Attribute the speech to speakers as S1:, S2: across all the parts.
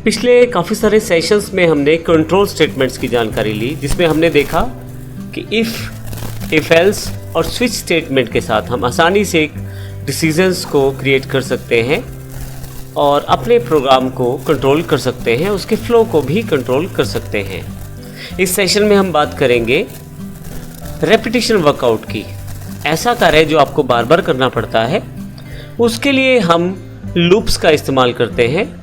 S1: पिछले काफ़ी सारे सेशंस में हमने कंट्रोल स्टेटमेंट्स की जानकारी ली, जिसमें हमने देखा कि इफ़ एल्स और स्विच स्टेटमेंट के साथ हम आसानी से डिसीजंस को क्रिएट कर सकते हैं और अपने प्रोग्राम को कंट्रोल कर सकते हैं, उसके फ्लो को भी कंट्रोल कर सकते हैं। इस सेशन में हम बात करेंगे रेपिटेशन वर्कआउट की। ऐसा कार्य जो आपको बार बार करना पड़ता है, उसके लिए हम लूप्स का इस्तेमाल करते हैं।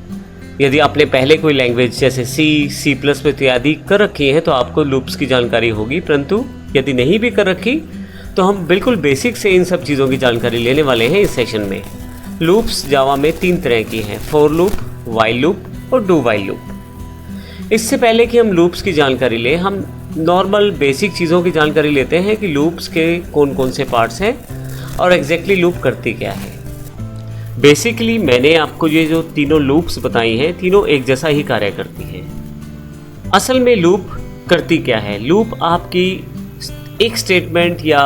S1: यदि आपने पहले कोई लैंग्वेज जैसे सी प्लस प्लस इत्यादि कर रखी है तो आपको लूप्स की जानकारी होगी, परंतु यदि नहीं भी कर रखी तो हम बिल्कुल बेसिक से इन सब चीज़ों की जानकारी लेने वाले हैं इस सेशन में। लूप्स जावा में 3 तरह की हैं, फॉर लूप, वाइल लूप और डू वाइल लूप। इससे पहले कि हम लूप्स की जानकारी लें, हम नॉर्मल बेसिक चीज़ों की जानकारी लेते हैं कि लूप्स के कौन कौन से पार्ट्स हैं और एग्जैक्टली लूप करती क्या है। बेसिकली मैंने आपको ये जो तीनों लूप्स बताई हैं, तीनों एक जैसा ही कार्य करती हैं। असल में लूप करती क्या है? लूप आपकी एक स्टेटमेंट या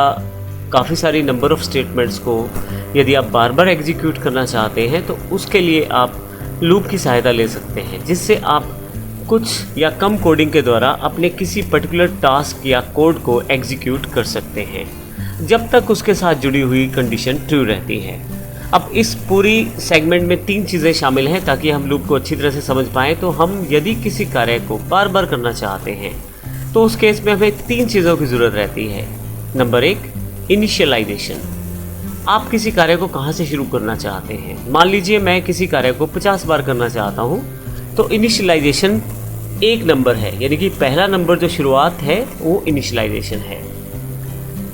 S1: काफ़ी सारी नंबर ऑफ स्टेटमेंट्स को यदि आप बार बार एग्जीक्यूट करना चाहते हैं तो उसके लिए आप लूप की सहायता ले सकते हैं, जिससे आप कुछ या कम कोडिंग के द्वारा अपने किसी पर्टिकुलर टास्क या कोड को एग्जीक्यूट कर सकते हैं जब तक उसके साथ जुड़ी हुई कंडीशन ट्रू रहती है। अब इस पूरी सेगमेंट में 3 चीज़ें शामिल हैं ताकि हम लूप को अच्छी तरह से समझ पाएँ। तो हम यदि किसी कार्य को बार बार करना चाहते हैं तो उस केस में हमें 3 चीज़ों की ज़रूरत रहती है। Number 1, initialisation. आप किसी कार्य को कहाँ से शुरू करना चाहते हैं? मान लीजिए मैं किसी कार्य को 50 बार करना चाहता हूँ, तो इनिशियलाइजेशन 1 नंबर है, यानी कि पहला नंबर जो शुरुआत है वो इनिशियलाइजेशन है।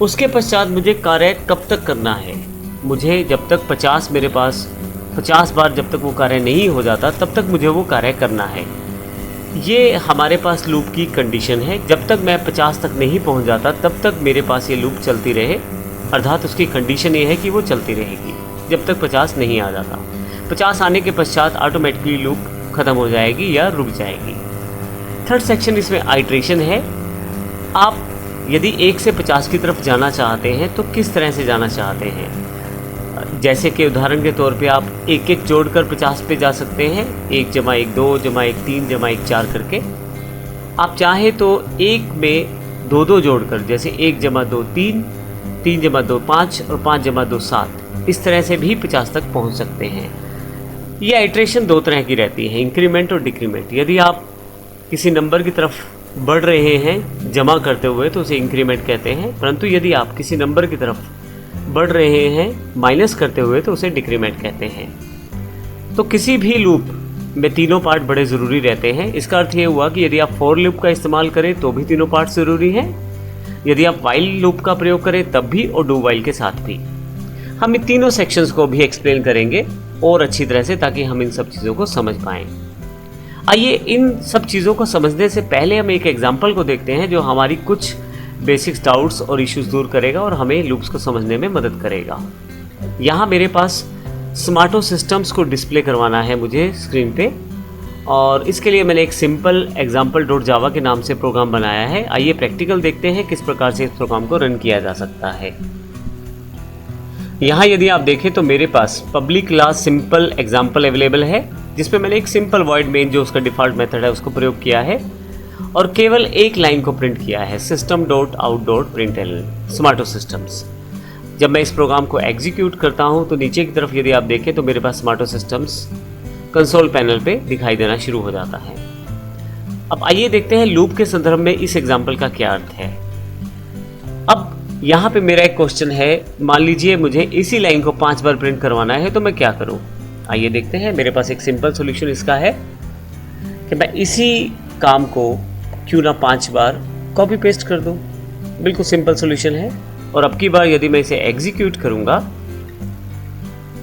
S1: उसके पश्चात मुझे कार्य कब तक करना है? मुझे जब तक 50 मेरे पास 50 बार जब तक वो कार्य नहीं हो जाता तब तक मुझे वो कार्य करना है। ये हमारे पास लूप की कंडीशन है। जब तक मैं 50 तक नहीं पहुंच जाता तब तक मेरे पास ये लूप चलती रहे, अर्थात उसकी कंडीशन ये है कि वो चलती रहेगी जब तक 50 नहीं आ जाता। 50 आने के पश्चात ऑटोमेटिकली लूप ख़त्म हो जाएगी या रुक जाएगी। थर्ड सेक्शन इसमें आइट्रेशन है। आप यदि 1 से 50 की तरफ जाना चाहते हैं तो किस तरह से जाना चाहते हैं? जैसे कि उदाहरण के तौर पे आप 1-1 जोड़कर 50 पे जा सकते हैं, 1 + 1 2 + 1 3 + 1 4 करके। आप चाहे तो 1 में 2-2 जोड़कर, जैसे 1 + 2 3, 3 + 2 5 और 5 + 2 7, इस तरह से भी 50 तक पहुंच सकते हैं। ये आइट्रेशन 2 तरह की रहती है, इंक्रीमेंट और डिक्रीमेंट। यदि आप किसी नंबर की तरफ बढ़ रहे हैं जमा करते हुए तो उसे इंक्रीमेंट कहते हैं, परंतु यदि आप किसी नंबर की तरफ बढ़ रहे हैं माइनस करते हुए तो उसे डिक्रीमेंट कहते हैं। तो किसी भी लूप में तीनों पार्ट बड़े ज़रूरी रहते हैं। इसका अर्थ ये हुआ कि यदि आप फॉर लूप का इस्तेमाल करें तो भी तीनों पार्ट ज़रूरी हैं, यदि आप वाइल लूप का प्रयोग करें तब भी, और डू वाइल के साथ भी। हम इन तीनों सेक्शंस को भी एक्सप्लेन करेंगे और अच्छी तरह से, ताकि हम इन सब चीज़ों को समझ पाएँ। आइए इन सब चीज़ों को समझने से पहले हम एक एग्जाम्पल को देखते हैं जो हमारी कुछ बेसिक्स डाउट्स और इश्यूज दूर करेगा और हमें लूप्स को समझने में मदद करेगा। यहाँ मेरे पास स्मार्टो सिस्टम्स को डिस्प्ले करवाना है मुझे स्क्रीन पे, और इसके लिए मैंने एक सिंपल example.java के नाम से प्रोग्राम बनाया है। आइए प्रैक्टिकल देखते हैं किस प्रकार से इस प्रोग्राम को रन किया जा सकता है। यहाँ यदि आप देखें तो मेरे पास public class simple example available है, जिसमें मैंने एक सिंपल वॉइड मेन जो उसका डिफ़ॉल्ट मेथड है उसको प्रयोग किया है और केवल एक लाइन को प्रिंट किया है, system.out.println स्मार्टो सिस्टम्स। जब मैं इस प्रोग्राम को एग्जीक्यूट करता हूं तो नीचे की तरफ यदि आप देखें तो मेरे पास स्मार्टो सिस्टम्स कंसोल पैनल पे दिखाई देना शुरू हो जाता है। अब आइए देखते हैं लूप के संदर्भ में इस एग्जाम्पल का क्या अर्थ है। अब यहाँ पे मेरा एक क्वेश्चन है, मान लीजिए मुझे इसी लाइन को 5 बार प्रिंट करवाना है तो मैं क्या करूँ? आइए देखते हैं। मेरे पास एक सिंपल सोल्यूशन इसका है कि मैं इसी काम को क्यों ना 5 बार कॉपी पेस्ट कर दूं। बिल्कुल सिंपल सॉल्यूशन है। और अब की बार यदि मैं इसे एग्जीक्यूट करूंगा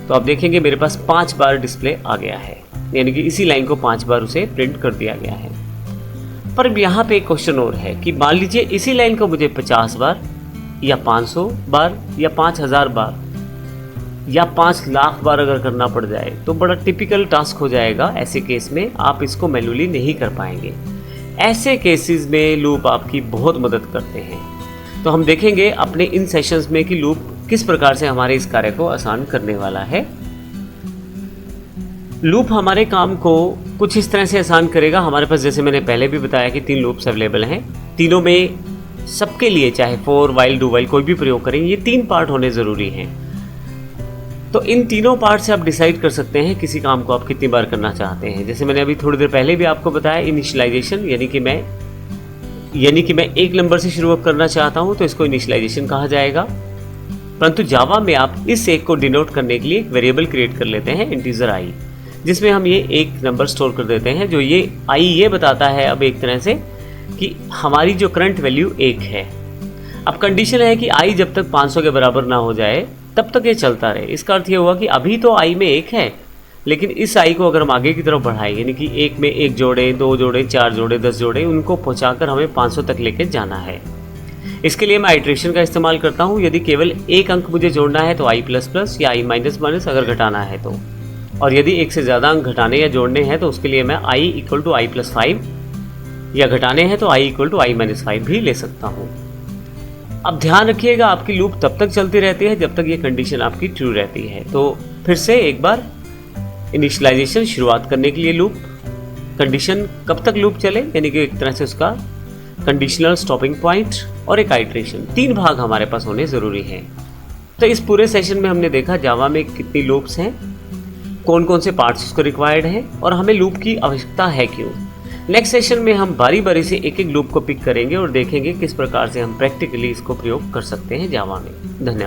S1: तो आप देखेंगे मेरे पास 5 बार डिस्प्ले आ गया है, यानी कि इसी लाइन को 5 बार उसे प्रिंट कर दिया गया है। पर अब यहाँ पे एक क्वेश्चन और है कि मान लीजिए इसी लाइन को मुझे 50 बार या 500 बार या 5000 बार या 5 लाख बार अगर करना पड़ जाए तो बड़ा टिपिकल टास्क हो जाएगा। ऐसे केस में आप इसको मैन्युअली नहीं कर पाएंगे। ऐसे केसेस में लूप आपकी बहुत मदद करते हैं। तो हम देखेंगे अपने इन सेशंस में कि लूप किस प्रकार से हमारे इस कार्य को आसान करने वाला है। लूप हमारे काम को कुछ इस तरह से आसान करेगा। हमारे पास जैसे मैंने पहले भी बताया कि 3 लूप्स अवेलेबल हैं। तीनों में सबके लिए चाहे फॉर, वाइल, डू वाइल कोई भी प्रयोग करें, ये 3 पार्ट होने ज़रूरी हैं। तो इन तीनों पार्ट से आप डिसाइड कर सकते हैं किसी काम को आप कितनी बार करना चाहते हैं। जैसे मैंने अभी थोड़ी देर पहले भी आपको बताया, इनिशियलाइजेशन यानी कि मैं एक नंबर से शुरू करना चाहता हूँ तो इसको इनिशियलाइजेशन कहा जाएगा। परंतु जावा में आप इस एक को डिनोट करने के लिए एक वेरिएबल क्रिएट कर लेते हैं, इंटीजर आई, जिसमें हम ये एक नंबर स्टोर कर देते हैं, जो ये आई ये बताता है अब एक तरह से कि हमारी जो करंट वैल्यू 1 है। अब कंडीशन है कि आई जब तक 500 के बराबर ना हो जाए तब तक ये चलता रहे। इसका अर्थ ये हुआ कि अभी तो आई में 1 है, लेकिन इस आई को अगर हम आगे की तरफ बढ़ाएं, यानी कि 1 में 1 जोड़े, 2 जोड़े, 4 जोड़े, 10 जोड़े, उनको पहुंचाकर हमें 500 तक लेके जाना है। इसके लिए मैं आइट्रेशन का इस्तेमाल करता हूं। यदि केवल एक अंक मुझे जोड़ना है तो आई प्लस प्लस या आई माइनस माइनस अगर घटाना है तो, और यदि एक से ज़्यादा अंक घटाने या जोड़ने हैं तो उसके लिए मैं I equal to I plus 5 या घटाने हैं तो I equal to I minus 5 भी ले सकता हूँ। अब ध्यान रखिएगा, आपकी लूप तब तक चलती रहती है जब तक ये कंडीशन आपकी ट्रू रहती है। तो फिर से एक बार इनिशियलाइजेशन शुरुआत करने के लिए लूप, कंडीशन कब तक लूप चले यानी कि एक तरह से उसका कंडीशनल स्टॉपिंग पॉइंट और एक आइट्रेशन, 3 भाग हमारे पास होने ज़रूरी हैं। तो इस पूरे सेशन में हमने देखा जावा में कितनी लूप्स हैं, कौन कौन से पार्ट्स उसको रिक्वायर्ड हैं और हमें लूप की आवश्यकता है क्यों। नेक्स्ट सेशन में हम बारी बारी से एक एक लूप को पिक करेंगे और देखेंगे किस प्रकार से हम प्रैक्टिकली इसको प्रयोग कर सकते हैं जावा में। धन्यवाद।